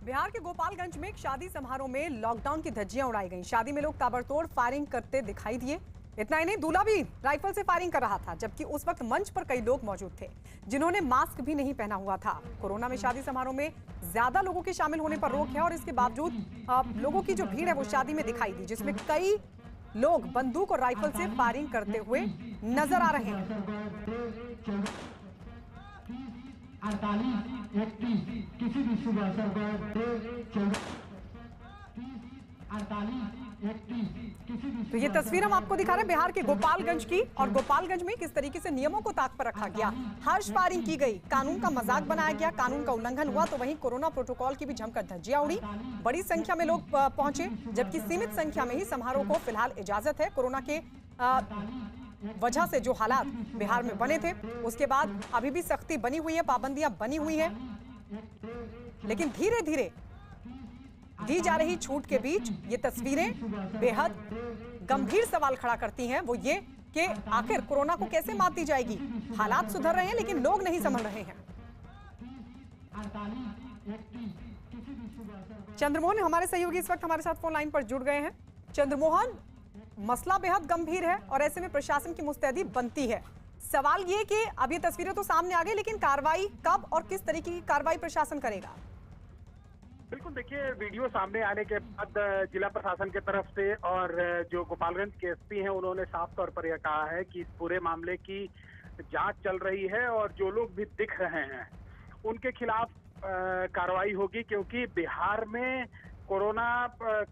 बिहार के गोपालगंज में एक शादी समारोह में लॉकडाउन की धज्जियां उड़ाई गईं। शादी में लोग ताबड़तोड़ फायरिंग करते दिखाई दिए। इतना ही नहीं, दूल्हा भी राइफल से फायरिंग कर रहा था, जबकि उस वक्त मंच पर कई लोग मौजूद थे जिन्होंने मास्क भी नहीं पहना हुआ था। कोरोना में शादी समारोह में ज्यादा लोगों के शामिल होने पर रोक है और इसके बावजूद लोगों की जो भीड़ है वो शादी में दिखाई दी, जिसमें कई लोग बंदूक और राइफल से फायरिंग करते हुए नजर आ रहे हैं। 48 31 किसी भी सुबह सरकार 48 तो ये तस्वीर हम आपको दिखा रहे हैं बिहार के गोपालगंज की, और गोपालगंज में किस तरीके से नियमों को ताक पर रखा गया, हर्ष फायरिंग की गई, कानून का मजाक बनाया गया, कानून का उल्लंघन हुआ, तो वहीं कोरोना प्रोटोकॉल की भी जमकर धज्जियां उड़ी। बड़ी संख्या में लोग पहुंचे, जबकि सीमित संख्या में ही समारोह को फिलहाल इजाजत है। कोरोना के वजह से जो हालात बिहार में बने थे, उसके बाद अभी भी सख्ती बनी हुई है, पाबंदियां बनी हुई है, लेकिन धीरे धीरे दी जा रही छूट के बीच ये तस्वीरें बेहद गंभीर सवाल खड़ा करती हैं। वो ये कि आखिर कोरोना को कैसे मात दी जाएगी। हालात सुधर रहे हैं लेकिन लोग नहीं संभल रहे हैं। चंद्रमोहन हमारे सहयोगी इस वक्त हमारे साथ फोन लाइन पर जुड़ गए हैं। चंद्रमोहन, मसला बेहद गंभीर है और ऐसे में प्रशासन की मुस्तैदी बनती है। सवाल ये कि अब ये तस्वीरें तो सामने आ गई, लेकिन कार्रवाई कब और किस तरीके की कार्रवाई प्रशासन करेगा? बिल्कुल, देखिए, वीडियो सामने आने के बाद जिला प्रशासन की तरफ से और जो गोपालगंज के एसपी हैं, उन्होंने साफ तौर पर यह कहा है कि इस पूरे मामले की जांच चल रही है और जो लोग भी दिख रहे हैं उनके खिलाफ कार्रवाई होगी, क्योंकि बिहार में कोरोना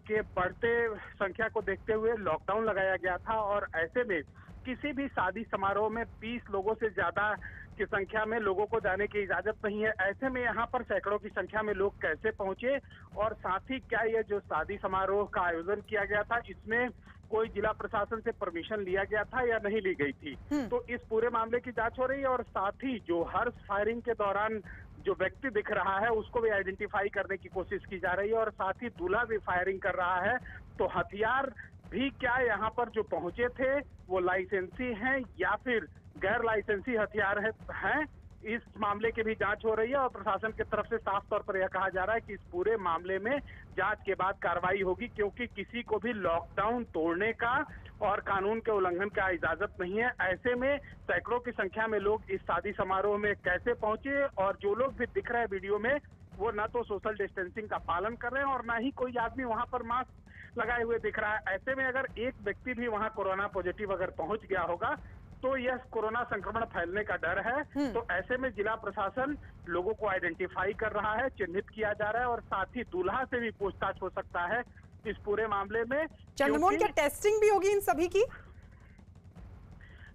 के बढ़ते संख्या को देखते हुए लॉकडाउन लगाया गया था और ऐसे में किसी भी शादी समारोह में 20 लोगों से ज्यादा की संख्या में लोगों को जाने की इजाजत नहीं है। ऐसे में यहाँ पर सैकड़ों की संख्या में लोग कैसे पहुंचे और साथ ही क्या ये जो शादी समारोह का आयोजन किया गया था, इसमें कोई जिला प्रशासन से परमिशन लिया गया था या नहीं ली गई थी, तो इस पूरे मामले की जांच हो रही है। और साथ ही जो हर्ष फायरिंग के दौरान जो व्यक्ति दिख रहा है उसको भी आइडेंटिफाई करने की कोशिश की जा रही है और साथ ही दूल्हा भी फायरिंग कर रहा है। तो हथियार भी क्या यहाँ पर जो पहुंचे थे वो लाइसेंसी हैं या फिर गैर लाइसेंसी हथियार हैं, इस मामले की भी जांच हो रही है और प्रशासन की तरफ से साफ तौर पर यह कहा जा रहा है कि इस पूरे मामले में जांच के बाद कार्रवाई होगी, क्योंकि किसी को भी लॉकडाउन तोड़ने का और कानून के उल्लंघन का इजाजत नहीं है। ऐसे में सैकड़ों की संख्या में लोग इस शादी समारोह में कैसे पहुंचे और जो लोग भी दिख रहे हैं वीडियो में वो न तो सोशल डिस्टेंसिंग का पालन कर रहे हैं और न ही कोई आदमी वहां पर मास्क लगाए हुए दिख रहा है। ऐसे में अगर एक व्यक्ति भी वहां कोरोना पॉजिटिव अगर पहुंच गया होगा तो यह कोरोना संक्रमण फैलने का डर है। तो ऐसे में जिला प्रशासन लोगों को आइडेंटिफाई कर रहा है, चिन्हित किया जा रहा है और साथ ही दूल्हा से भी पूछताछ हो सकता है इस पूरे मामले में। चंद्रमोहन, क्या टेस्टिंग भी होगी इन सभी की?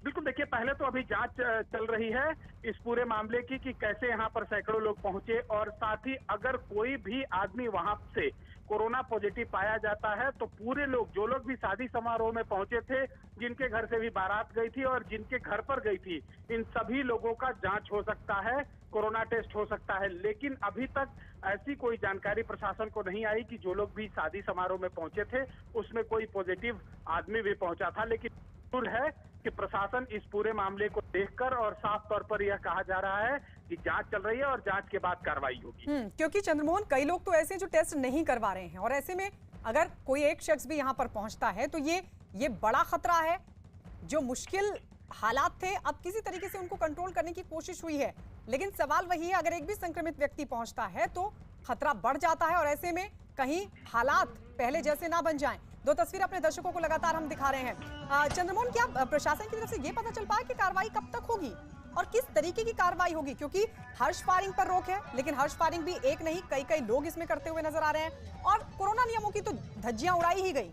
बिल्कुल, देखिए, पहले तो अभी जांच चल रही है इस पूरे मामले की कि कैसे यहाँ पर सैकड़ों लोग पहुंचे और साथ ही अगर कोई भी आदमी वहां से कोरोना पॉजिटिव पाया जाता है तो पूरे लोग, जो लोग भी शादी समारोह में पहुंचे थे, जिनके घर से भी बारात गई थी और जिनके घर पर गई थी, इन सभी लोगों का जांच हो सकता है, कोरोना टेस्ट हो सकता है। लेकिन अभी तक ऐसी कोई जानकारी प्रशासन को नहीं आई कि जो लोग भी शादी समारोह में पहुंचे थे उसमें कोई पॉजिटिव आदमी भी पहुंचा था। लेकिन जरूर है कि प्रशासन इस पूरे मामले को देखकर और साफ तौर पर यह कहा जा रहा है कि जांच चल रही है और जांच के बाद कार्रवाई होगी। क्योंकि चंद्रमोहन, कई लोग तो ऐसे जो टेस्ट नहीं करवा रहे हैं और ऐसे में अगर कोई एक शख्स भी यहाँ पर पहुंचता है तो ये बड़ा खतरा है। जो मुश्किल हालात थे, अब किसी तरीके से उनको कंट्रोल करने की कोशिश हुई है, लेकिन सवाल वही है, अगर एक भी संक्रमित व्यक्ति पहुंचता है तो खतरा बढ़ जाता है और ऐसे में कहीं हालात पहले जैसे ना बन जाएं। दो तस्वीर अपने दर्शकों को लगातार हम दिखा रहे हैं। चंद्रमोहन, क्या प्रशासन की तरफ से ये पता चल पाया कि कार्रवाई कब तक होगी और किस तरीके की कार्रवाई होगी? क्योंकि हर्ष फायरिंग पर रोक है, लेकिन हर्ष फायरिंग भी एक नहीं, कई लोग इसमें करते हुए नजर आ रहे हैं और कोरोना नियमों की तो धज्जियां उड़ाई ही गई।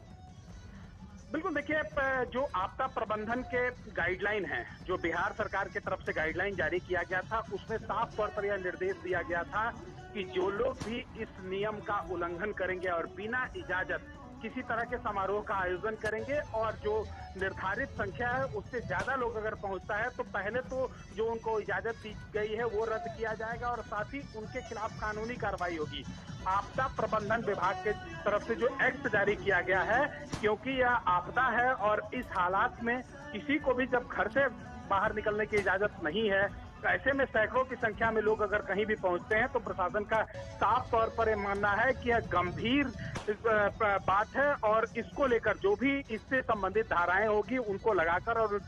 बिल्कुल, देखिए, जो आपदा प्रबंधन के गाइडलाइन है, जो बिहार सरकार की तरफ से गाइडलाइन जारी किया गया था, उसमें साफ तौर पर यह निर्देश दिया गया था कि जो लोग भी इस नियम का उल्लंघन करेंगे और बिना इजाजत किसी तरह के समारोह का आयोजन करेंगे और जो निर्धारित संख्या है उससे ज्यादा लोग अगर पहुंचता है तो पहले तो जो उनको इजाजत दी गई है वो रद्द किया जाएगा और साथ ही उनके खिलाफ कानूनी कार्रवाई होगी। आपदा प्रबंधन विभाग के तरफ से जो एक्ट जारी किया गया है, क्योंकि यह आपदा है और इस हालात में किसी को भी जब घर से बाहर निकलने की इजाजत नहीं है ऐसे में सैकड़ों की संख्या में लोग अगर कहीं भी पहुंचते हैं तो प्रशासन का साफ तौर पर यह मानना है कि यह गंभीर बात है और इसको लेकर जो भी इससे संबंधित धाराएं होगी उनको लगाकर और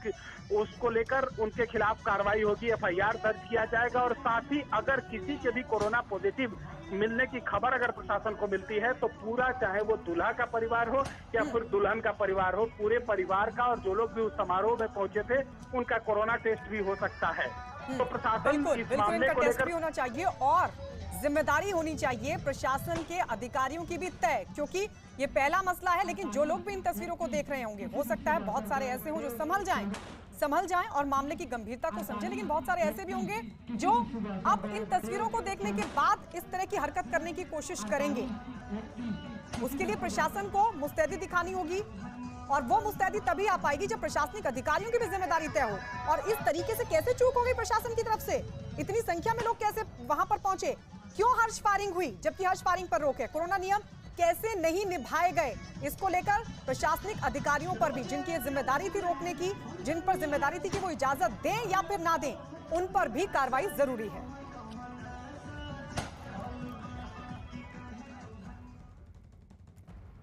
उसको लेकर उनके खिलाफ कार्रवाई होगी, एफआईआर दर्ज किया जाएगा। और साथ ही अगर किसी के भी कोरोना पॉजिटिव मिलने की खबर अगर प्रशासन को मिलती है तो पूरा, चाहे वो दूल्हा का परिवार हो या फिर दुल्हन का परिवार हो, पूरे परिवार का और जो लोग भी उस समारोह में पहुंचे थे उनका कोरोना टेस्ट भी हो सकता है। तो प्रशासन इस मामले को टेस्ट भी लेकर होना चाहिए और जिम्मेदारी होनी चाहिए प्रशासन के अधिकारियों की भी तय, क्योंकि ये पहला मसला है। लेकिन जो लोग भी इन तस्वीरों को देख रहे होंगे, हो सकता है बहुत सारे ऐसे हों जो संभल जाएं और मामले की गंभीरता को समझें, लेकिन बहुत सारे ऐसे भी होंगे जो अब इन तस्वीरों को देखने के बाद इस तरह की हरकत करने की कोशिश करेंगे। उसके लिए प्रशासन को मुस्तैदी दिखानी होगी और वो मुस्तैदी तभी आ पाएगी जब प्रशासनिक अधिकारियों की भी जिम्मेदारी तय हो। और इस तरीके से कैसे चूक हो गई प्रशासन की तरफ से? इतनी संख्या में लोग कैसे वहां पर पहुंचे? क्यों हर्ष फायरिंग हुई जबकि हर्ष फायरिंग पर रोक है? कोरोना नियम कैसे नहीं निभाए गए? इसको लेकर प्रशासनिक अधिकारियों पर भी, जिनकी जिम्मेदारी थी रोकने की, जिन पर जिम्मेदारी थी कि वो इजाजत दें या फिर ना दें, उन पर भी कार्रवाई जरूरी है।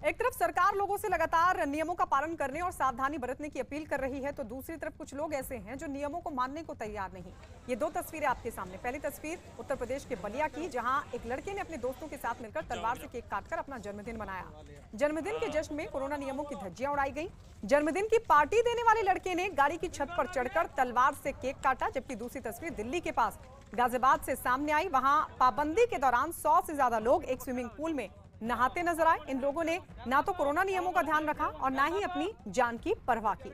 एक तरफ सरकार लोगों से लगातार नियमों का पालन करने और सावधानी बरतने की अपील कर रही है, तो दूसरी तरफ कुछ लोग ऐसे हैं जो नियमों को मानने को तैयार नहीं। ये दो तस्वीरें आपके सामने। पहली तस्वीर उत्तर प्रदेश के बलिया की, जहां एक लड़के ने अपने दोस्तों के साथ मिलकर तलवार से केक काटकर अपना जन्मदिन मनाया। जन्मदिन के जश्न में कोरोना नियमों की धज्जियां उड़ाई गई। जन्मदिन की पार्टी देने वाले लड़के ने गाड़ी की छत पर चढ़कर तलवार से केक काटा। जबकि दूसरी तस्वीर दिल्ली के पास गाजियाबाद से सामने आई। वहां पाबंदी के दौरान 100 से ज्यादा लोग एक स्विमिंग पूल में नहाते नजर आए। इन लोगों ने ना तो कोरोना नियमों का ध्यान रखा और ना ही अपनी जान की परवाह की।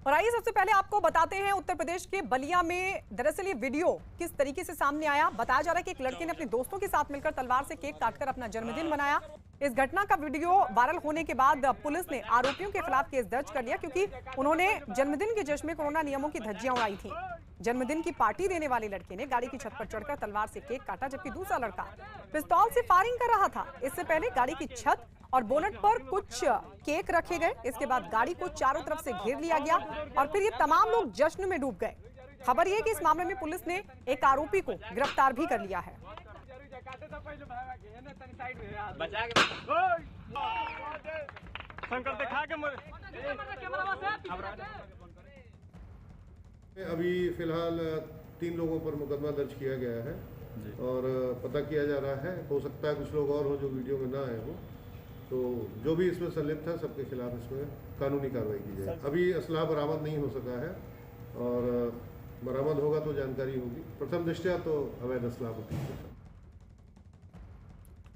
और आइए सबसे पहले आपको बताते हैं उत्तर प्रदेश के बलिया में दरअसल ये वीडियो किस तरीके से सामने आया। बताया जा रहा है कि एक लड़के ने अपने दोस्तों के साथ मिलकर तलवार से केक काटकर अपना जन्मदिन मनाया। इस घटना का वीडियो वायरल होने के बाद पुलिस ने आरोपियों के खिलाफ केस दर्ज कर लिया, क्योंकि उन्होंने जन्मदिन के जश्न में कोरोना नियमों की धज्जियां उड़ाई थी। जन्मदिन की पार्टी देने वाले लड़के ने गाड़ी की छत पर चढ़कर तलवार से केक काटा, जबकि दूसरा लड़का पिस्तौल से फायरिंग कर रहा था। इससे पहले गाड़ी की छत और बोनट पर कुछ केक रखे गए। इसके बाद गाड़ी को चारों तरफ से घेर लिया गया और फिर ये तमाम लोग जश्न में डूब गए। खबर यह कि इस मामले में पुलिस ने एक आरोपी को गिरफ्तार भी कर लिया है। अभी फिलहाल 3 लोगों पर मुकदमा दर्ज किया गया है और पता किया जा रहा है। हो सकता है कुछ लोग और हो जो वीडियो में ना आए हो, तो जो भी इसमें संलिप्त है सबके खिलाफ इसमें कानूनी कार्रवाई की जाए। अभी असला बरामद नहीं हो सका है और बरामद होगा तो जानकारी होगी। प्रथम दृष्टया तो अवैध असला होती है।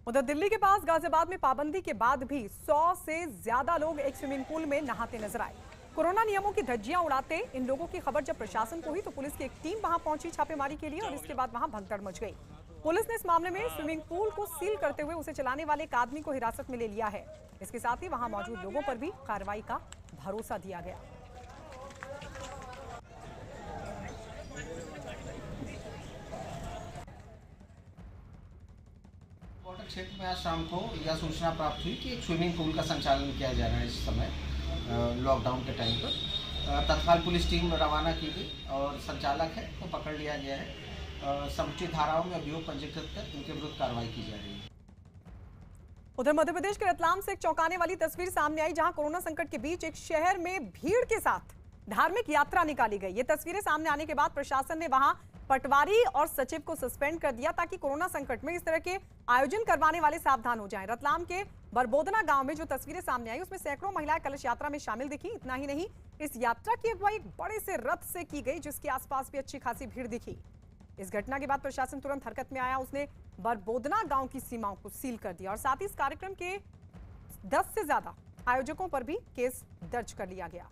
उधर दिल्ली के पास गाजियाबाद में पाबंदी के बाद भी 100 से ज्यादा लोग एक स्विमिंग पूल में नहाते नजर आए। कोरोना नियमों की धज्जियां उड़ाते इन लोगों की खबर जब प्रशासन को हुई तो पुलिस की एक टीम वहां पहुंची छापेमारी के लिए और इसके बाद वहां भगदड़ मच गई। पुलिस ने इस मामले में स्विमिंग पूल को सील करते हुए उसे चलाने वाले एक आदमी को हिरासत में ले लिया है। इसके साथ ही वहां मौजूद लोगों पर भी कार्रवाई का भरोसा दिया गया। क्षेत्र में आज शाम को यह सूचना प्राप्त हुई कि एक स्विमिंग पूल का संचालन किया जा रहा है इस समय लॉकडाउन के टाइम पर। तत्काल पुलिस टीम रवाना की गई और संचालक है वो पकड़ लिया गया है। समुचित धाराओं में अभियोग पंजीकृत कर इनके विरुद्ध कार्रवाई की जा रही है। उधर मध्य प्रदेश के रतलाम से एक चौंकाने वाली तस्वीर सामने आई, जहां कोरोना संकट के बीच एक शहर में भीड़ के साथ धार्मिक यात्रा निकाली गई। ये तस्वीरें सामने आने के बाद प्रशासन ने वहां पटवारी और सचिव को सस्पेंड कर दिया ताकि कोरोना संकट में इस तरह के आयोजन करवाने वाले सावधान हो जाएं। रतलाम के बरबोदना गांव में जो तस्वीरें सामने आई उसमें सैकड़ों महिलाएं कलश यात्रा में शामिल दिखी। इतना ही नहीं, इस यात्रा की अगुवाई एक बड़े से रथ से की गई, जिसके आसपास भी अच्छी खासी भीड़ दिखी। इस घटना के बाद प्रशासन तुरंत हरकत में आया। उसने बरबोदना गांव की सीमाओं को सील कर दिया और साथ ही इस कार्यक्रम के 10 से ज्यादा आयोजकों पर भी केस दर्ज कर लिया गया।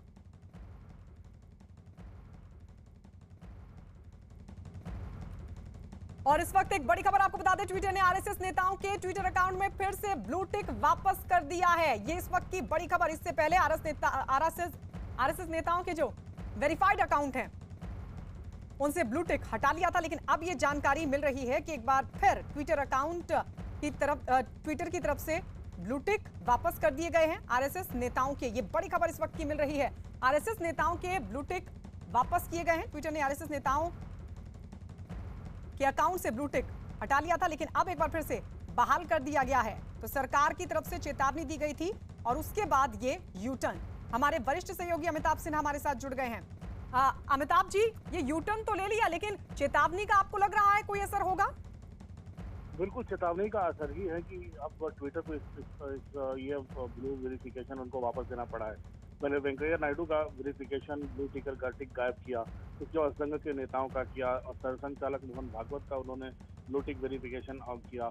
और इस वक्त एक बड़ी खबर आपको बता दें, ट्विटर ने आरएसएस नेताओं के ट्विटर अकाउंट में फिर से ब्लू टिक वापस कर दिया है। ये इस वक्त की बड़ी खबर। इससे पहले आरएसएस नेताओं के जो वेरीफाइड अकाउंट हैं उनसे ब्लू टिक हटा लिया था, लेकिन अब ये जानकारी मिल रही है कि एक बार फिर ट्विटर अकाउंट की तरफ ट्विटर की तरफ से ब्लू टिक वापस कर दिए गए हैं आरएसएस नेताओं के। ये बड़ी खबर इस वक्त की मिल रही है। आरएसएस नेताओं के ब्लू टिक वापस किए गए हैं। ट्विटर ने आरएसएस नेताओं के अकाउंट से ब्लू टिक हटा लिया था, लेकिन अब एक बार फिर से बहाल कर दिया गया है। तो सरकार की तरफ से चेतावनी दी गई थी और उसके बाद ये यू टर्न। हमारे वरिष्ठ सहयोगी अमिताभ सिन्हा हमारे साथ जुड़ गए हैं। अमिताभ जी, ये यू टर्न तो ले लिया, लेकिन चेतावनी का आपको लग रहा है कोई असर होगा? बिल्कुल चेतावनी का असर ही है कि अब ट्विटर को ये ब्लू वेरिफिकेशन उनको वापस देना पड़ा है। मैंने वेंकैया नायडू का वेरिफिकेशन ब्लू टिकर का टिक गायब किया, उसके बाद संघ के नेताओं का किया और सरसंघ चालक मोहन भागवत का उन्होंने ब्लू टिक वेरिफिकेशन किया।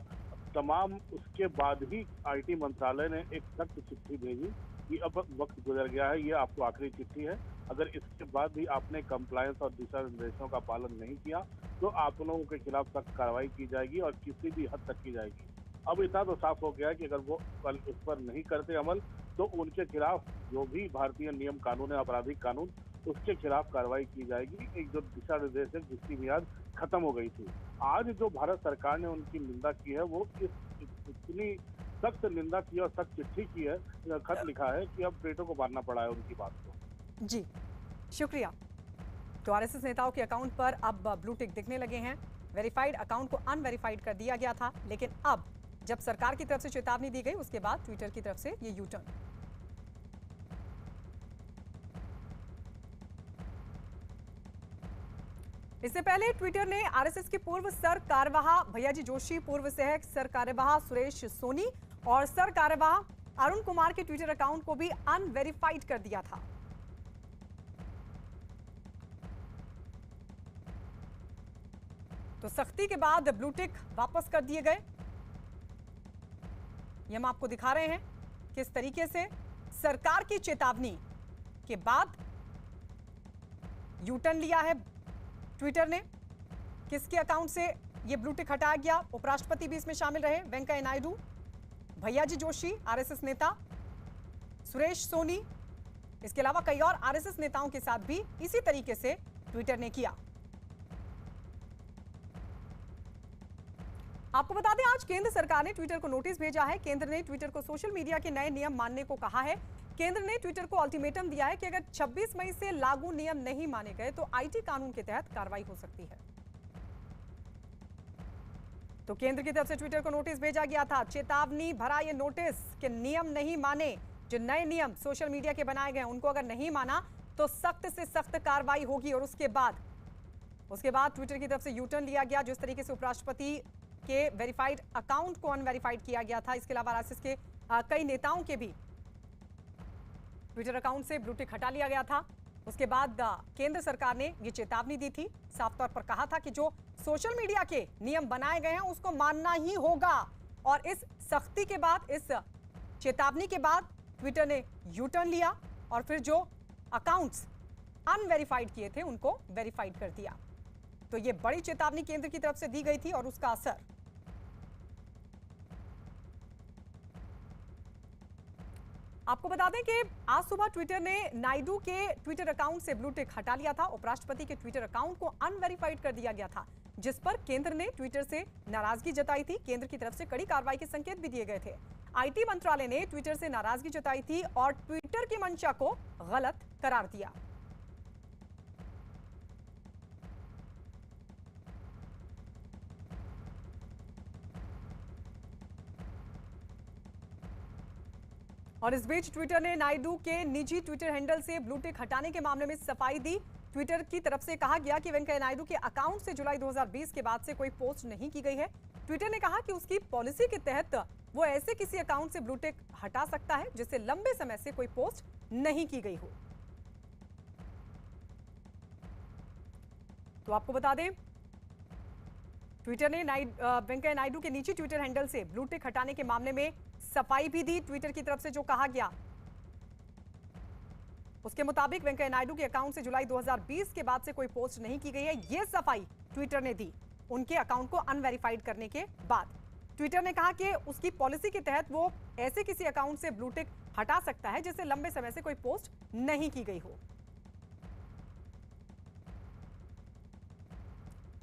तमाम उसके बाद ही आईटी मंत्रालय ने एक सख्त चिट्ठी भेजी कि अब वक्त गुजर गया है, ये आपको आखिरी चिट्ठी है, अगर इसके बाद भी आपने कंप्लायंस और दिशा निर्देशों का पालन नहीं किया तो आप लोगों के खिलाफ सख्त कार्रवाई की जाएगी और किसी भी हद तक की जाएगी। अब इतना तो साफ हो गया है कि अगर वो कल इस पर नहीं करते अमल तो उनके खिलाफ जो भी भारतीय नियम कानून है, आपराधिक कानून, उसके खिलाफ कार्रवाई की जाएगी। एक जो दिशा निर्देश है जिसकी मियाद खत्म हो गई थी, आज जो भारत सरकार ने उनकी निंदा की है वो इतनी सख्त निंदा की और सख्त चिट्ठी की है, खत लिखा है कि अब ट्विटर को मानना पड़ा है उनकी बात को। जी शुक्रिया। तो आरएसएस नेताओं के अकाउंट पर अब ब्लू टिक दिखने लगे हैं। वेरीफाइड अकाउंट को अनवेरीफाइड कर दिया गया था, लेकिन अब जब सरकार की तरफ से चेतावनी दी गई उसके बाद ट्विटर की तरफ से ये यू टर्न। इससे पहले ट्विटर ने आरएसएस के पूर्व सर कार्यवाह भैयाजी जोशी, पूर्व सहायक सर कार्यवाह सुरेश सोनी और सर कार्यवाह अरुण कुमार के ट्विटर अकाउंट को भी अनवेरीफाइड कर दिया था। तो सख्ती के बाद ब्लू टिक वापस कर दिए गए। ये हम आपको दिखा रहे हैं किस तरीके से सरकार की चेतावनी के बाद यू टर्न लिया है ट्विटर ने। किसके अकाउंट से ये ब्लू टिक हटाया गया? उपराष्ट्रपति भी इसमें शामिल रहे, वेंकैया नायडू, भैयाजी जोशी आरएसएस नेता, सुरेश सोनी, इसके अलावा कई और आरएसएस नेताओं के साथ भी इसी तरीके से ट्विटर ने किया। आपको बता दें, आज केंद्र सरकार ने ट्विटर को नोटिस भेजा है। केंद्र ने ट्विटर को सोशल मीडिया के नए नियम मानने को कहा है। केंद्र ने ट्विटर को अल्टीमेटम दिया है कि अगर 26 मई से लागू नियम नहीं माने गए तो आईटी कानून के तहत कार्रवाई हो सकती है। तो केंद्र की तरफ से ट्विटर को नोटिस भेजा गया था। चेतावनी भरा ये नोटिस कि नियम नहीं माने, जो नए नियम सोशल मीडिया के बनाए गए उनको अगर नहीं माना तो सख्त से सख्त कार्रवाई होगी। और उसके बाद ट्विटर की तरफ से यू टर्न लिया गया। जिस तरीके से उपराष्ट्रपति के वेरीफाइड अकाउंट को अनवेरीफाइड किया गया था, इसके अलावा आरएसएस के कई नेताओं के भी ट्विटर अकाउंट से ब्लू टिक हटा लिया गया था। उसके बाद केंद्र सरकार ने यह चेतावनी दी थी, साफ तौर पर कहा था कि जो सोशल मीडिया के नियम बनाए गए हैं उसको मानना ही होगा। और इस सख्ती के बाद, इस चेतावनी के बाद ट्विटर ने यू टर्न लिया और फिर जो अकाउंट्स अनवेरीफाइड किए थे उनको वेरीफाइड कर दिया। तो ये बड़ी चेतावनी केंद्र की तरफ से दी गई थी और उसका असर आपको बता दें कि आज सुबह ट्विटर ने नायडू के ट्विटर अकाउंट से ब्लू टिक हटा लिया था। उपराष्ट्रपति के ट्विटर अकाउंट को अनवेरीफाइड कर दिया गया था, जिस पर केंद्र ने ट्विटर से नाराजगी जताई थी। केंद्र की तरफ से कड़ी कार्रवाई के संकेत भी दिए गए थे। आईटी मंत्रालय ने ट्विटर से नाराजगी जताई थी और ट्विटर की मंशा को गलत करार दिया। और इस बीच ट्विटर ने नायडू के निजी ट्विटर हैंडल से ब्लू टिक हटाने के मामले में सफाई दी। ट्विटर की तरफ से कहा गया कि वेंकैया नायडू के अकाउंट से जुलाई 2020 के बाद से कोई पोस्ट नहीं की गई है। ट्विटर ने कहा कि उसकी पॉलिसी के तहत वो ऐसे किसी अकाउंट से ब्लू टिक हटा सकता है जिससे लंबे समय से कोई पोस्ट नहीं की गई हो। तो आपको बता दें, ट्विटर ने वेंकैया नायडू के निजी ट्विटर हैंडल से ब्लू टिक हटाने के मामले में सफाई भी दी। ट्विटर की तरफ से जो कहा गया उसके मुताबिक वेंकैया नायडू के अकाउंट से जुलाई 2020 के बाद से कोई पोस्ट नहीं की गई है। यह सफाई ट्विटर ने दी उनके अकाउंट को अनवेरीफाइड करने के बाद। ट्विटर ने कहा कि उसकी पॉलिसी के तहत वो ऐसे किसी अकाउंट से ब्लू टिक हटा सकता है जिससे लंबे समय से कोई पोस्ट नहीं की गई हो।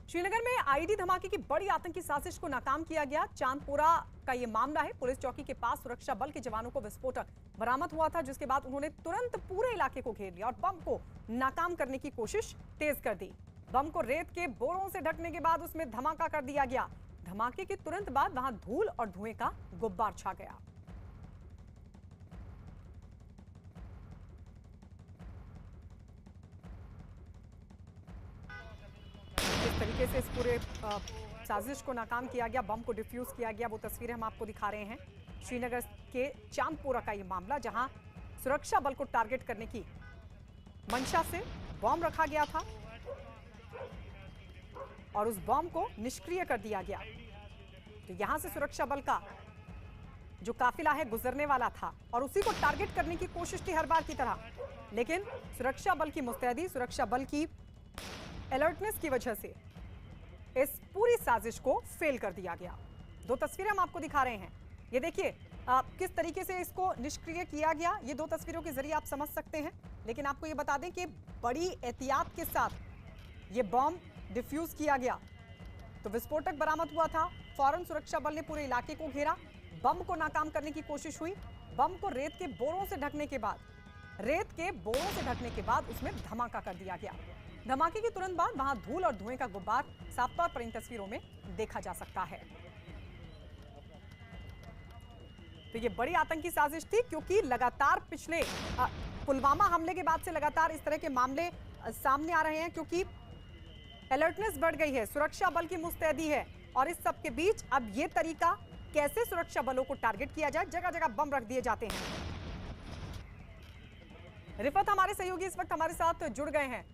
श्रीनगर में आईडी धमाके की बड़ी आतंकी साजिश को नाकाम किया गया। चांदपुरा का ये मामला है। पुलिस चौकी के पास सुरक्षा बल के जवानों को विस्फोटक बरामद हुआ था, जिसके बाद उन्होंने तुरंत पूरे इलाके को घेर लिया और बम को नाकाम करने की कोशिश तेज कर दी। बम को रेत के बोरों से ढकने के बाद उसमें धमाका कर दिया गया। धमाके के तुरंत बाद वहां धूल और धुएं का गुब्बार छा गया। किस तरीके से इस पूरे साजिश को नाकाम किया गया, बम को डिफ्यूज किया गया, वो तस्वीरें हम आपको दिखा रहे हैं। श्रीनगर के चांदपुरा का ये मामला, जहां सुरक्षा बल को टारगेट करने की मंशा से बम रखा गया था और उस बम को निष्क्रिय कर दिया गया। तो यहां से सुरक्षा बल का जो काफिला है गुजरने वाला था और उसी को टारगेट करने की कोशिश थी हर बार की तरह, लेकिन सुरक्षा बल की मुस्तैदी, सुरक्षा बल की अलर्टनेस की वजह से इस पूरी साजिश को फेल कर दिया गया। दो तस्वीरें हम आपको दिखा रहे हैं। ये देखिए किस तरीके से इसको निष्क्रिय किया गया, ये दो तस्वीरों के जरिए आप समझ सकते हैं। लेकिन आपको ये बता दें कि बड़ी एहतियात के साथ ये बम डिफ्यूज किया गया। तो विस्फोटक बरामद हुआ था, फौरन सुरक्षा बल ने पूरे इलाके को घेरा, बम को नाकाम करने की कोशिश हुई। बम को रेत के बोरों से ढकने के बाद उसमें धमाका कर दिया गया। धमाके के तुरंत बाद वहां धूल और धुएं का गुब्बार साफ तौर पर इन तस्वीरों में देखा जा सकता है। तो ये बड़ी आतंकी साजिश थी, क्योंकि लगातार पिछले पुलवामा हमले के बाद से लगातार इस तरह के मामले सामने आ रहे हैं, क्योंकि अलर्टनेस बढ़ गई है, सुरक्षा बल की मुस्तैदी है। और इस सब के बीच अब ये तरीका कैसे सुरक्षा बलों को टारगेट किया जाए, जगह जगह बम रख दिए जाते हैं। रिफत हमारे सहयोगी इस वक्त हमारे साथ जुड़ गए हैं।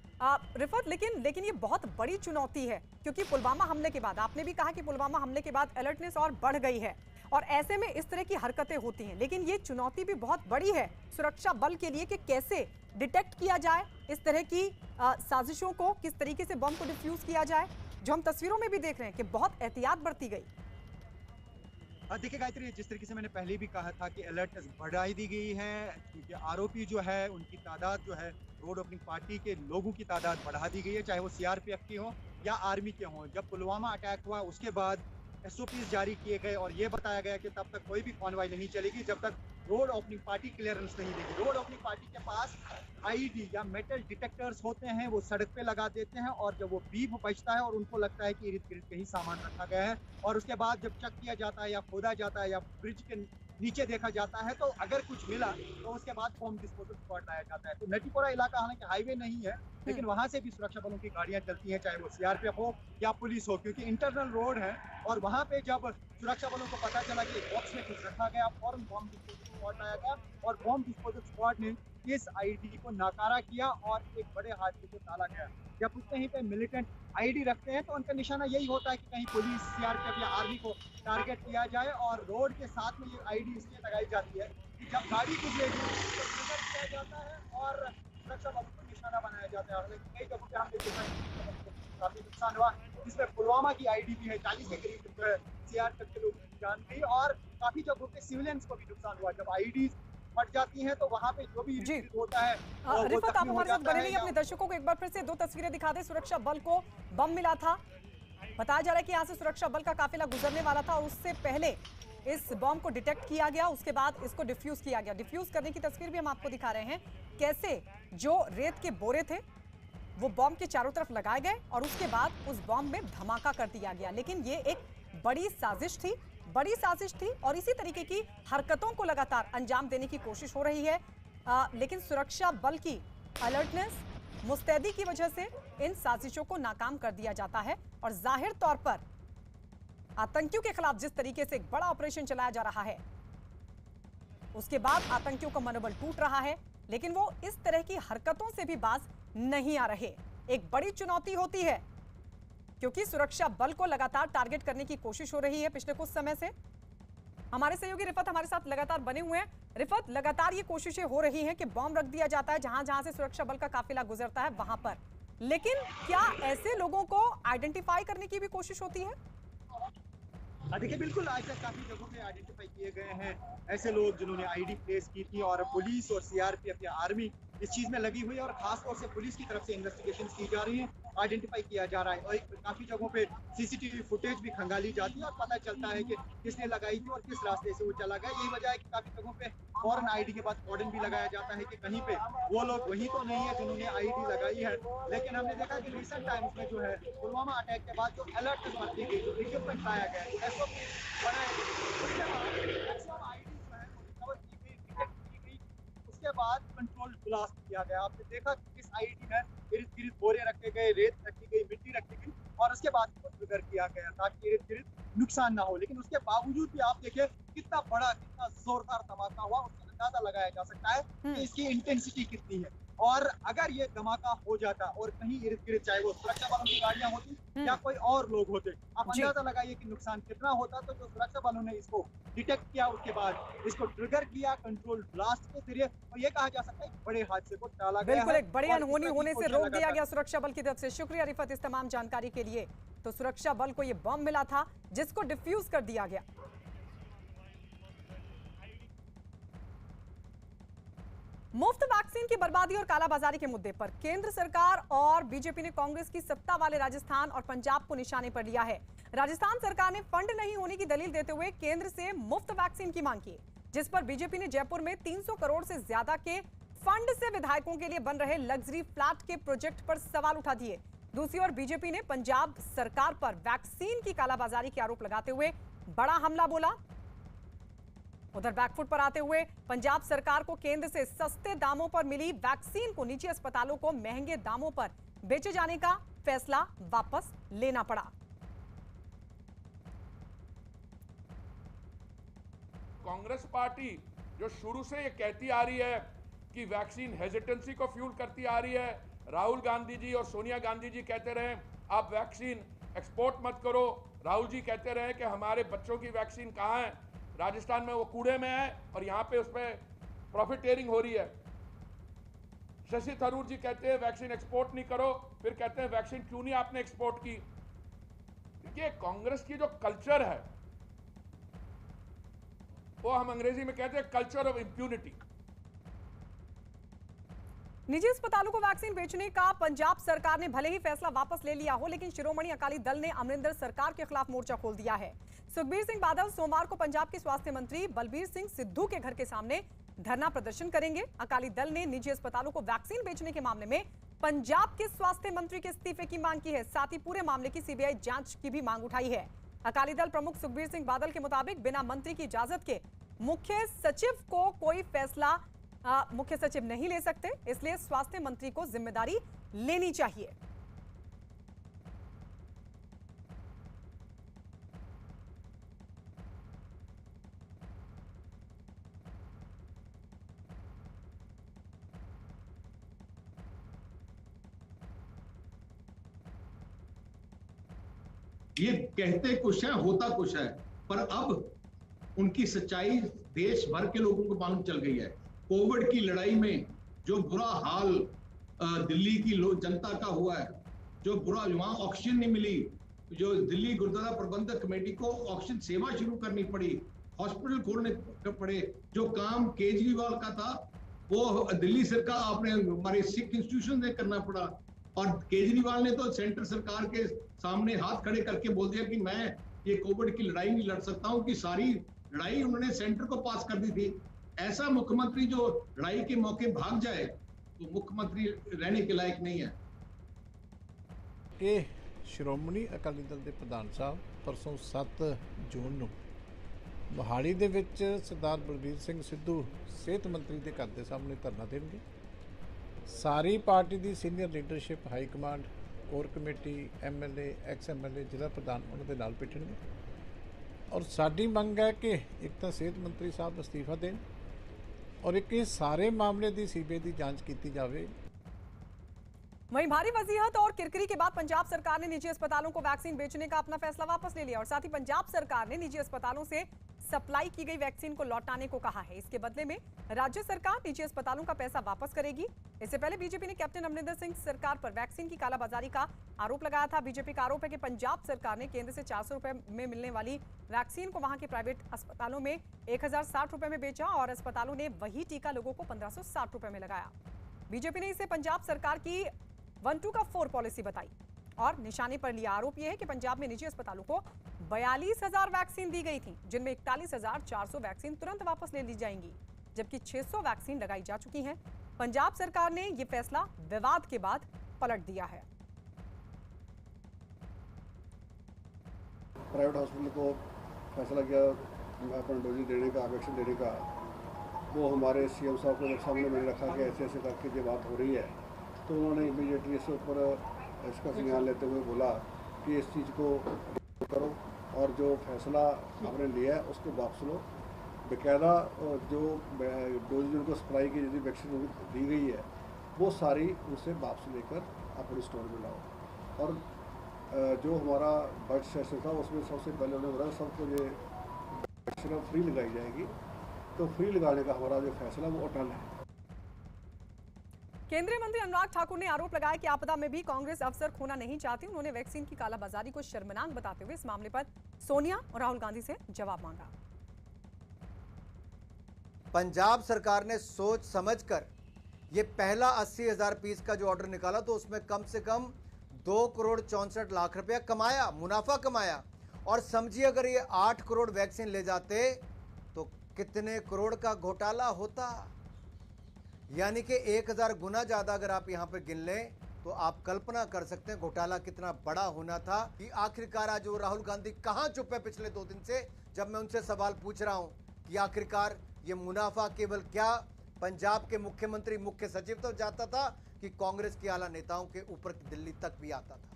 रिफत, लेकिन ये बहुत बड़ी चुनौती है, क्योंकि पुलवामा हमले के बाद आपने भी कहा कि पुलवामा हमले के बाद अलर्टनेस और बढ़ गई है और ऐसे में इस तरह की हरकतें होती हैं। लेकिन ये चुनौती भी बहुत बड़ी है सुरक्षा बल के लिए कि कैसे डिटेक्ट किया जाए इस तरह की साजिशों को, किस तरीके से बम को डिफ्यूज किया जाए, जो हम तस्वीरों में भी देख रहे हैं कि बहुत एहतियात बरती गई। देखिए गायत्री, जिस तरीके से मैंने पहले भी कहा था कि अलर्टनेस बढ़ाई दी गई है, क्योंकि आरोपी जो है उनकी तादाद जो है रोड ओपनिंग पार्टी के लोगों की तादाद बढ़ा दी गई है, चाहे वो सीआरपीएफ के हों या आर्मी के हों। जब पुलवामा अटैक हुआ उसके बाद एसओपीज जारी किए गए और ये बताया गया कि तब तक कोई भी कॉन्वॉय नहीं चलेगी जब तक रोड ओपनिंग पार्टी क्लियरेंस नहीं देगी। रोड ओपनिंग पार्टी के पास आईडी या मेटल डिटेक्टर्स होते हैं, वो सड़क पे लगा देते हैं और जब वो बीप बजता है और उनको लगता है कि इर्द गिर्द कहीं सामान रखा गया है, और उसके बाद जब चेक किया जाता है या खोदा जाता है या ब्रिज के नीचे देखा जाता है, तो अगर कुछ मिला तो उसके बाद बॉम्ब डिस्पोजल स्क्वाड लाया जाता है। तो नटीपोरा इलाका हालांकि हाईवे नहीं है, लेकिन वहां से भी सुरक्षा बलों की गाड़ियां चलती हैं, चाहे वो सीआरपीएफ हो या पुलिस हो, क्योंकि इंटरनल रोड है। और वहां पे जब सुरक्षा बलों को पता चला कि बॉक्स में कुछ रखा गया, फौरन बॉम्ब डिस्पोजल स्क्वाड लाया गया और बॉम्ब डिस्पोजल स्क्वाड ने इस आईडी को नाकारा किया और एक बड़े हादसे को टाला गया। जब उस कहीं पे मिलिटेंट आईडी रखते हैं तो उनका निशाना यही होता है कि कहीं पुलिस, सीआरपीएफ या आर्मी को टारगेट किया जाए, और रोड के साथ में ये आईडी इसलिए लगाई जाती है कि जब गाड़ी गुजरेगी तो ट्रिगर किया जाता है और सुरक्षा बलों को निशाना बनाया जाता है। कई जगहों पे हमने देखा काफी नुकसान हुआ, जिसमें पुलवामा की आईडी भी है, 40 के करीब सीआरपीएफ के लोगों की जान गई और काफी जगहों पे सिविलियंस को भी नुकसान हुआ। जब आईडी फट जाती हैं तो वहाँ पे जो भी होता है रिफत, आप हमारे साथ बने रहिए। अपने दर्शकों को एक बार फिर से दो तस्वीरें दिखा दें। सुरक्षा बल को बम मिला था, बताया जा रहा है कि यहाँ से सुरक्षा बल का काफिला गुजरने वाला था और उससे पहले इस बम को डिटेक्ट किया गया, उसके बाद इसको डिफ्यूज किया गया। डिफ्यूज करने की तस्वीर भी हम आपको दिखा रहे हैं, कैसे जो रेत के बोरे थे वो बम के चारों तरफ लगाए गए और उसके बाद उस बम में धमाका कर दिया गया। लेकिन ये एक बड़ी साजिश थी और इसी तरीके की हरकतों को लगातार अंजाम देने की कोशिश हो रही है। लेकिन सुरक्षा बल की अलर्टनेस, मुस्तैदी की वजह से इन साजिशों को नाकाम कर दिया जाता है और जाहिर तौर पर आतंकियों के खिलाफ जिस तरीके से एक बड़ा ऑपरेशन चलाया जा रहा है, उसके बाद आतंकियों का मनोबल टूट रहा है, लेकिन वो इस तरह की हरकतों से भी बाज नहीं आ रहे। एक बड़ी चुनौती होती है, क्योंकि सुरक्षा बल को लगातार टारगेट करने की कोशिश हो रही है पिछले कुछ समय से। हमारे सहयोगी रिफत हमारे साथ लगातार बने हुए हैं। रिफत, लगातार ये कोशिशें हो रही हैं कि बम रख दिया जाता है जहां जहां से सुरक्षा बल का काफिला गुजरता है वहां पर, लेकिन क्या ऐसे लोगों को आइडेंटिफाई करने की भी कोशिश होती है? देखिए बिल्कुल, आज तक काफी जगहों पे आइडेंटिफाई किए गए हैं ऐसे लोग जिन्होंने आईडी प्लेस की थी और पुलिस और सीआरपीएफ या आर्मी इस चीज में लगी हुई है और खासतौर से पुलिस की तरफ से इन्वेस्टिगेशन की जा रही है, आइडेंटिफाई किया जा रहा है और काफी जगहों पे सीसीटीवी फुटेज भी खंगाली जाती है और पता चलता है कि किसने लगाई थी और किस रास्ते से वो चला गया। यही वजह है कि काफी जगहों पे फॉरेन आईडी के बाद वार्डन भी लगाया जाता है कि कहीं पे वो लोग वही तो नहीं है जिन्होंने आईडी लगाई है। लेकिन हमने देखा कि रिसेंट टाइम्स में जो है पुलवामा अटैक के बाद जो अलर्ट बरती गई, जो इक्विपमेंट लाया गया, SOP बनाया गया, उसके बाद मैक्सिमम आईडी जो है रिकवर की गई, डिटेक्ट की गई, उसके बाद कंट्रोल ब्लास्ट किया गया। आपने देखा कि इस आईडी में इर्द गिर्द बोरे रखे गए, रेत रखी गई, मिट्टी रखी गई और उसके बाद ट्रिगर किया गया ताकि इर्द गिर्द नुकसान ना हो। लेकिन उसके बावजूद भी आप देखिए कितना बड़ा, कितना जोरदार धमाका हुआ, उसका अंदाजा लगाया जा सकता है कि इसकी इंटेंसिटी कितनी है। और अगर ये धमाका हो जाता और कहीं इर्द गिर्द, चाहे वो सुरक्षा बलों की गाड़ियां होती या कोई और लोग होते, आप अंदाजा लगाइए कि नुकसान कितना होता। तो जो सुरक्षा बलों ने इसको डिटेक्ट किया, उसके बाद इसको ट्रिगर किया कंट्रोल ब्लास्ट के जरिए, और ये कहा जा सकता है बड़े हादसे को टाला गया। बिल्कुल, एक बड़ी अनहोनी होने से रोक दिया गया सुरक्षा बल की तरफ से। शुक्रिया रिफत इस तमाम जानकारी के लिए। तो सुरक्षा बल को ये बम मिला था जिसको डिफ्यूज कर दिया गया। मुफ्त वैक्सीन की बर्बादी और कालाबाजारी के मुद्दे पर केंद्र सरकार और बीजेपी ने कांग्रेस की सत्ता वाले राजस्थान और पंजाब को निशाने पर लिया है। राजस्थान सरकार ने फंड नहीं होने की दलील देते हुए केंद्र से मुफ्त वैक्सीन की मांग की, जिस पर बीजेपी ने जयपुर में 300 करोड़ से ज्यादा के फंड से विधायकों के लिए बन रहे लग्जरी फ्लैट के प्रोजेक्ट पर सवाल उठा दिए। दूसरी ओर बीजेपी ने पंजाब सरकार पर वैक्सीन की कालाबाजारी के आरोप लगाते हुए बड़ा हमला बोला। उधर बैकफुट पर आते हुए पंजाब सरकार को केंद्र से सस्ते दामों पर मिली वैक्सीन को निजी अस्पतालों को महंगे दामों पर बेचे जाने का फैसला वापस लेना पड़ा। कांग्रेस पार्टी जो शुरू से ये कहती आ रही है कि वैक्सीन हेजिटेंसी को फ्यूल करती आ रही है, राहुल गांधी जी और सोनिया गांधी जी कहते रहे आप वैक्सीन एक्सपोर्ट मत करो, राहुल जी कहते रहे कि हमारे बच्चों की वैक्सीन कहाँ है, राजस्थान में वो कूड़े में है और यहाँ पे उस पर प्रॉफिटेरिंग हो रही है। शशि थरूर जी कहते हैं वैक्सीन एक्सपोर्ट नहीं करो, फिर कहते हैं वैक्सीन क्यों नहीं आपने एक्सपोर्ट की। देखिए कांग्रेस की जो कल्चर है वो हम अंग्रेजी में कहते हैं कल्चर ऑफ इंप्यूनिटी। निजी अस्पतालों को वैक्सीन बेचने का पंजाब सरकार ने भले ही फैसला वापस ले लिया हो, लेकिन शिरोमणि अकाली दल ने अमरिंदर सरकार के खिलाफ मोर्चा खोल दिया है। सुखबीर सिंह बादल सोमवार को पंजाब के स्वास्थ्य मंत्री बलबीर सिंह सिद्धू के घर के सामने धरना प्रदर्शन करेंगे। अकाली दल ने निजी अस्पतालों को वैक्सीन बेचने के मामले में पंजाब के स्वास्थ्य मंत्री के इस्तीफे की मांग की है, साथ ही पूरे मामले की सीबीआई जांच की भी मांग उठाई है। अकाली दल प्रमुख सुखबीर सिंह बादल के मुताबिक बिना मंत्री की इजाजत के मुख्य सचिव को कोई फैसला मुख्य सचिव नहीं ले सकते, इसलिए स्वास्थ्य मंत्री को जिम्मेदारी लेनी चाहिए। ये कहते कुछ है होता कुछ है, पर अब उनकी सच्चाई देश भर के लोगों को मालूम चल गई है। कोविड की लड़ाई में जो बुरा हाल दिल्ली की जनता का हुआ है, जो बुरा वहां ऑक्सीजन नहीं मिली, जो दिल्ली गुरुद्वारा प्रबंधक कमेटी को ऑक्सीजन सेवा शुरू करनी पड़ी, हॉस्पिटल खोलने पड़े, जो काम केजरीवाल का था वो दिल्ली सरकार अपने हमारे सिख इंस्टीट्यूशन से करना पड़ा। और केजरीवाल ने तो सेंटर सरकार के सामने हाथ खड़े करके बोल दिया कि मैं ये कोविड की लड़ाई नहीं लड़ सकता हूं, कि सारी लड़ाई उन्होंने सेंटर को पास कर दी थी। ऐसा मुख्यमंत्री जो लड़ाई के मौके भाग जाए तो मुख्यमंत्री रहने के लायक नहीं है। कि श्रोमणी अकाली दल के प्रधान साहब परसों 7 जून ਨੂੰ मोहाली ਦੇ ਵਿੱਚ सरदार बलबीर सिंह सिद्धू सेहत मंत्री के घर के सामने धरना देंगे। सारी पार्टी की senior leadership, high command, core committee, MLA, ex-MLA, जिला प्रधान उन्होंने नाल बैठणगे। और साडी मंग है कि एक तो सेहत मंत्री साहब अस्तीफा दें और एक ये सारे मामले की सीबीआई की जांच की जाए। वहीं भारी वजीहत और किरकिरी के बाद पंजाब सरकार ने निजी अस्पतालों को वैक्सीन बेचने का अपना फैसला वापस ले लिया और साथ ही पंजाब सरकार ने निजी अस्पतालों से सप्लाई की गई वैक्सीन को लौटाने को कहा है। इसके बदले में राज्य सरकार निजी अस्पतालों का पैसा वापस करेगी। इससे पहले बीजेपी ने कैप्टन अमरिंदर सिंह सरकार पर वैक्सीन की कालाबाजारी का आरोप लगाया था। बीजेपी का आरोप है कि पंजाब सरकार ने केंद्र से 400 रुपए में मिलने वाली वैक्सीन को वहां के प्राइवेट अस्पतालों में 1060 रुपए में बेचा और अस्पतालों ने वही टीका लोगों को 1560 रुपए में लगाया। बीजेपी ने इसे पंजाब सरकार की 1-2 का 4 पॉलिसी बताई और निशाने पर लिया आरोप यह है कि पंजाब में निजी अस्पतालों को 42,000 वैक्सीन दी गई थी, जिनमें 41,400 वैक्सीन तुरंत वापस ले ली जाएंगी, जबकि 600 वैक्सीन लगाई जा चुकी हैं। पंजाब सरकार ने यह फैसला विवाद के बाद पलट दिया है। प्राइवेट हॉस्पिटल को फैसला किया अपन डोजेज देने का, वैक्सीन देने का, वो हमारे सीएम साहब को सामने मैंने रखा कि ऐसे ऐसे करके ये बात हो रही है, तो उन्होंने इमीडिएटली इसके ऊपर इसका संज्ञान लेते हुए बोला कि इस चीज़ को करो और जो फैसला आपने लिया है उसको वापस लो। बेकायदा जो डोजेज उनको सप्लाई की यदि वैक्सीन दी गई है वो सारी उनसे वापस लेकर अपने स्टोर में लाओ। और जो हमारा बजट सेशन था उसमें सबसे पहले उन्होंने बोला सबको ये वैक्सीन फ्री लगाई जाएगी, तो फ्री लगाने का हमारा जो फैसला वो अटल है। केंद्रीय मंत्री अनुराग ठाकुर ने आरोप लगाया कि आपदा में भी कांग्रेस अवसर खोना नहीं चाहती। उन्होंने वैक्सीन की कालाबाजारी को शर्मनाक बताते हुए इस मामले पर सोनिया और राहुल गांधी से जवाब मांगा। पंजाब सरकार ने सोच समझकर ये पहला 80,000 पीस का जो ऑर्डर निकाला तो उसमें कम से कम 2 करोड़ 64 लाख रुपया कमाया, मुनाफा कमाया। और समझिए अगर ये 8 करोड़ वैक्सीन ले जाते तो कितने करोड़ का घोटाला होता, यानी कि 1000 गुना ज्यादा अगर आप यहां पर गिन लें तो आप कल्पना कर सकते हैं घोटाला कितना बड़ा होना था। कि आखिरकार आज राहुल गांधी कहां चुप है पिछले 2 दिन से, जब मैं उनसे सवाल पूछ रहा हूं कि आखिरकार ये मुनाफा केवल क्या पंजाब के मुख्यमंत्री मुख्य सचिव तो जाता था कि कांग्रेस के आला नेताओं के ऊपर दिल्ली तक भी आता था।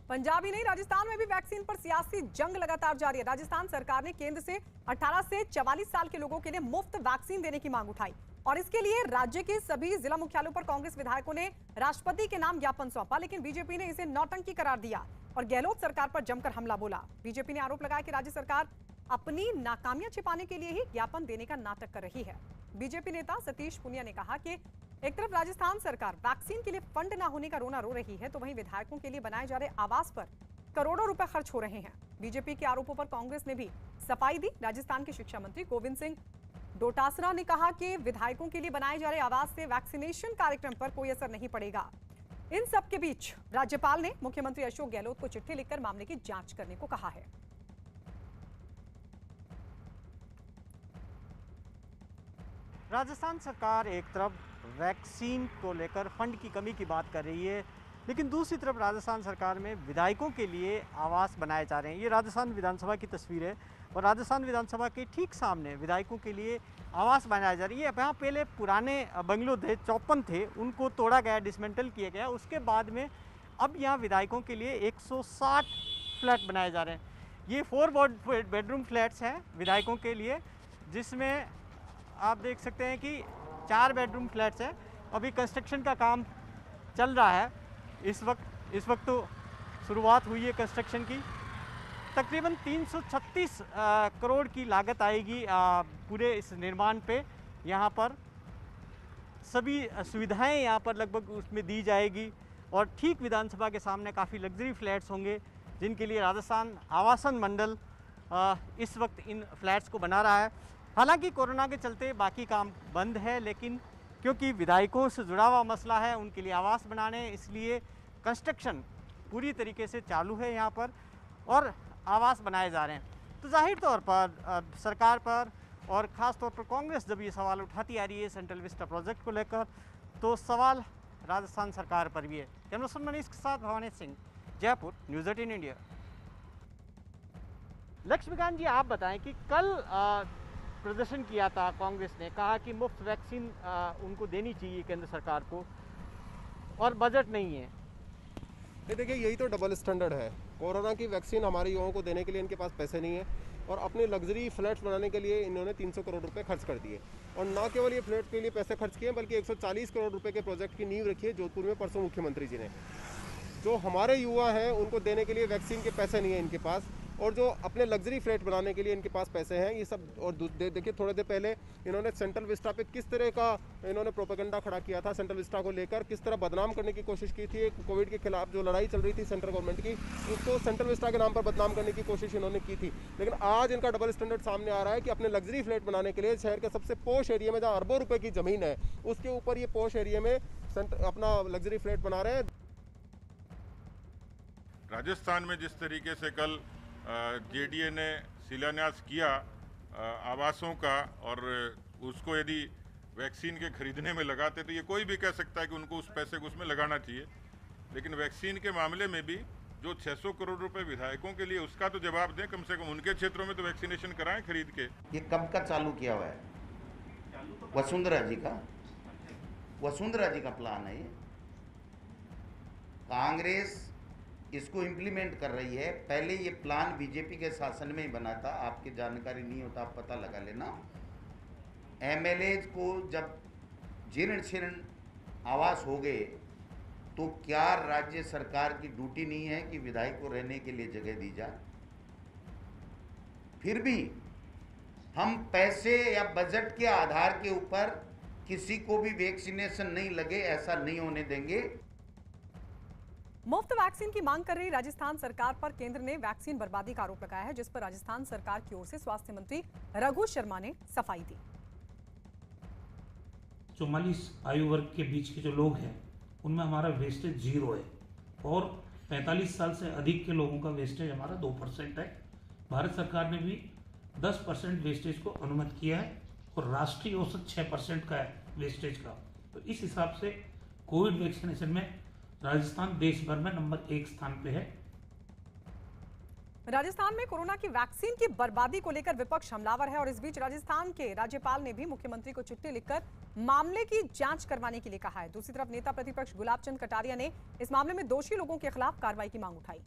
पंजाब ही नहीं, राजस्थान में भी वैक्सीन पर सियासी जंग लगातार जारी है। राजस्थान सरकार ने केंद्र से 18 से 44 साल के लोगों के लिए मुफ्त वैक्सीन देने की मांग उठाई और इसके लिए राज्य के सभी जिला मुख्यालयों पर कांग्रेस विधायकों ने राष्ट्रपति के नाम ज्ञापन सौंपा, लेकिन बीजेपी ने इसे नौटंकी करार दिया और गहलोत सरकार पर जमकर हमला बोला। बीजेपी ने आरोप लगाया कि राज्य सरकार अपनी नाकामियां छिपाने के लिए ही ज्ञापन देने का नाटक कर रही है। बीजेपी नेता सतीश पुनिया ने कहा कि एक तरफ राजस्थान सरकार वैक्सीन के लिए फंड ना होने का रोना रो रही है, तो वहीं विधायकों के लिए बनाए जा रहे आवास पर करोड़ों रुपए खर्च हो रहे हैं। बीजेपी के आरोपों पर कांग्रेस ने भी सफाई दी। राजस्थान के शिक्षा मंत्री गोविंद सिंह डोटासरा ने कहा कि विधायकों के लिए बनाए जा रहे आवास से वैक्सीनेशन कार्यक्रम पर कोई असर नहीं पड़ेगा। इन सब के बीच राज्यपाल ने मुख्यमंत्री अशोक गहलोत को चिट्ठी लिखकर मामले की जांच करने को कहा है। राजस्थान सरकार एक तरफ वैक्सीन को लेकर फंड की कमी की बात कर रही है, लेकिन दूसरी तरफ राजस्थान सरकार में विधायकों के लिए आवास बनाए जा रहे हैं। ये राजस्थान विधानसभा की तस्वीर है और राजस्थान विधानसभा के ठीक सामने विधायकों के लिए आवास बनाया जा रही है। यहाँ पहले पुराने बंगलो थे, 54 थे, उनको तोड़ा गया, डिसमेंटल किया गया। उसके बाद में अब यहाँ विधायकों के लिए 160 फ्लैट बनाए जा रहे हैं। ये 4 बेडरूम फ्लैट्स हैं विधायकों के लिए, जिसमें आप देख सकते हैं कि 4 बेडरूम फ्लैट्स हैं। अभी कंस्ट्रक्शन का काम चल रहा है। इस वक्त तो शुरुआत हुई है कंस्ट्रक्शन की। तकरीबन 336 करोड़ की लागत आएगी पूरे इस निर्माण पे। यहाँ पर सभी सुविधाएं यहाँ पर लगभग उसमें दी जाएगी और ठीक विधानसभा के सामने काफ़ी लग्जरी फ्लैट्स होंगे, जिनके लिए राजस्थान आवासन मंडल इस वक्त इन फ्लैट्स को बना रहा है। हालांकि कोरोना के चलते बाकी काम बंद है, लेकिन क्योंकि विधायकों से जुड़ा हुआ मसला है, उनके लिए आवास बनाने, इसलिए कंस्ट्रक्शन पूरी तरीके से चालू है यहाँ पर और आवास बनाए जा रहे हैं। तो जाहिर तौर पर सरकार पर और ख़ास तौर पर कांग्रेस जब ये सवाल उठाती आ रही है सेंट्रल विस्टा प्रोजेक्ट को लेकर, तो सवाल राजस्थान सरकार पर भी है। कैमरा पर्सन मनीष के साथ भवानी सिंह, जयपुर, न्यूज़ 18 इंडिया। लक्ष्मीकांत जी, आप बताएं कि कल प्रदर्शन किया था कांग्रेस ने, कहा कि मुफ्त वैक्सीन उनको देनी चाहिए केंद्र सरकार को और बजट नहीं है। ये देखिए, यही तो डबल स्टैंडर्ड है। कोरोना की वैक्सीन हमारे युवाओं को देने के लिए इनके पास पैसे नहीं है और अपने लग्जरी फ्लैट्स बनाने के लिए इन्होंने 300 करोड़ रुपए खर्च कर दिए। और ना केवल ये फ्लैट के लिए पैसे खर्च किए, बल्कि 140 करोड़ रुपए के प्रोजेक्ट की नींव रखी है जोधपुर में परसों मुख्यमंत्री जी ने। जो हमारे युवा हैं उनको देने के लिए वैक्सीन के पैसे नहीं है इनके पास। और जो अपने लग्जरी फ्लैट बनाने के लिए इनके पास पैसे हैं ये सब। और देखिए थोड़े देर पहले इन्होंने सेंट्रल विस्टा पे किस तरह का इन्होंने प्रोपेगेंडा खड़ा किया था, सेंट्रल विस्टा को लेकर किस तरह बदनाम करने की कोशिश की थी। कोविड के खिलाफ जो लड़ाई चल रही थी सेंट्रल गवर्नमेंट की, उसको सेंट्रल विस्टा के नाम पर बदनाम करने की कोशिश इन्होंने की थी। लेकिन आज इनका डबल स्टैंडर्ड सामने आ रहा है कि अपने लग्जरी फ्लैट बनाने के लिए शहर के सबसे पोश एरिया में जहाँ अरबों रुपए की जमीन है उसके ऊपर ये पोश एरिया में अपना लग्जरी फ्लैट बना रहे हैं। राजस्थान में जिस तरीके से कल जेडीए ने शिलान्यास किया आवासों का, और उसको यदि वैक्सीन के खरीदने में लगाते तो ये कोई भी कह सकता है कि उनको उस पैसे को उसमें लगाना चाहिए। लेकिन वैक्सीन के मामले में भी जो 600 करोड़ रुपए विधायकों के लिए, उसका तो जवाब दें, कम से कम उनके क्षेत्रों में तो वैक्सीनेशन कराएं खरीद के। ये कब का चालू किया हुआ है? वसुंधरा जी का प्लान है ये। कांग्रेस इसको इम्प्लीमेंट कर रही है। पहले ये प्लान बीजेपी के शासन में ही बना था, आपकी जानकारी नहीं होता आप पता लगा लेना। एमएलएज को जब जीर्ण शीर्ण आवास हो गए तो क्या राज्य सरकार की ड्यूटी नहीं है कि विधायक को रहने के लिए जगह दी जाए? फिर भी हम पैसे या बजट के आधार के ऊपर किसी को भी वैक्सीनेशन नहीं लगे ऐसा नहीं होने देंगे। मुफ्त वैक्सीन की मांग कर रही राजस्थान सरकार पर केंद्र ने वैक्सीन बर्बादी का आरोप लगाया है, जिस पर राजस्थान सरकार की ओर से स्वास्थ्य मंत्री रघु शर्मा ने सफाई दी। 44 आयु वर्ग के बीच के जो लोग हैं उनमें हमारा वेस्टेज 0 है और 45 साल से अधिक के लोगों का वेस्टेज हमारा 2% है। भारत सरकार ने भी 10% वेस्टेज को अनुमति किया है और राष्ट्रीय औसत 6% का है वेस्टेज का। तो इस हिसाब से कोविड वैक्सीनेशन में राजस्थान देश भर में नंबर 1 स्थान पे है। राजस्थान में कोरोना की वैक्सीन की बर्बादी को लेकर विपक्ष हमलावर है और इस बीच राजस्थान के राज्यपाल ने भी मुख्यमंत्री को चिट्ठी लिखकर मामले की जांच करवाने के लिए कहा है। दूसरी तरफ नेता प्रतिपक्ष गुलाब चंद कटारिया ने इस मामले में दोषी लोगों के खिलाफ कार्रवाई की मांग उठाई।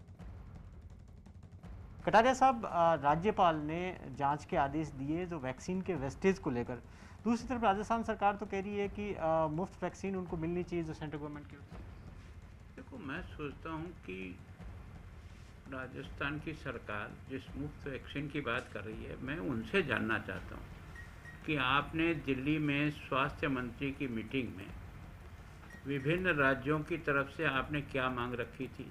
कटारिया साहब, राज्यपाल ने जांच के आदेश दिए जो वैक्सीन के वेस्टेज को लेकर। दूसरी तरफ राजस्थान सरकार तो कह रही है कि मुफ्त वैक्सीन उनको मिलनी चाहिए जो सेंट्रल गवर्नमेंट की। देखो, मैं सोचता हूँ कि राजस्थान की सरकार जिस मुफ्त वैक्सीन की बात कर रही है, मैं उनसे जानना चाहता हूँ कि आपने दिल्ली में स्वास्थ्य मंत्री की मीटिंग में विभिन्न राज्यों की तरफ से आपने क्या मांग रखी थी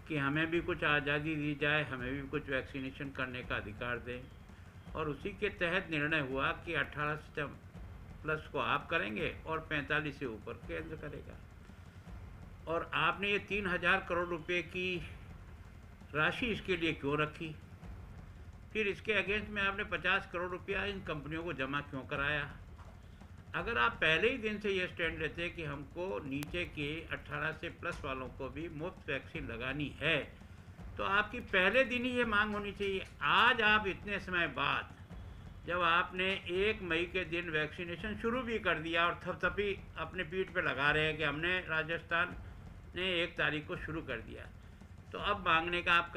कि हमें भी कुछ आज़ादी दी जाए, हमें भी कुछ वैक्सीनेशन करने का अधिकार दें, और उसी के तहत निर्णय हुआ कि 18 से प्लस को आप करेंगे और 45 से ऊपर केंद्र करेगा। और आपने ये 3000 करोड़ रुपए की राशि इसके लिए क्यों रखी? फिर इसके अगेंस्ट में आपने 50 करोड़ रुपया इन कंपनियों को जमा क्यों कराया? अगर आप पहले ही दिन से ये स्टैंड लेते कि हमको नीचे के 18 से प्लस वालों को भी मुफ्त वैक्सीन लगानी है, तो आपकी पहले दिन ही ये मांग होनी चाहिए। आज आप इतने समय बाद जब आपने 1 मई के दिन वैक्सीनेशन शुरू भी कर दिया और थपथपी अपने पीठ पे लगा रहे हैं कि हमने राजस्थान ने 1 तारीख को शुरू कर दिया, तो अब मांगने का आपका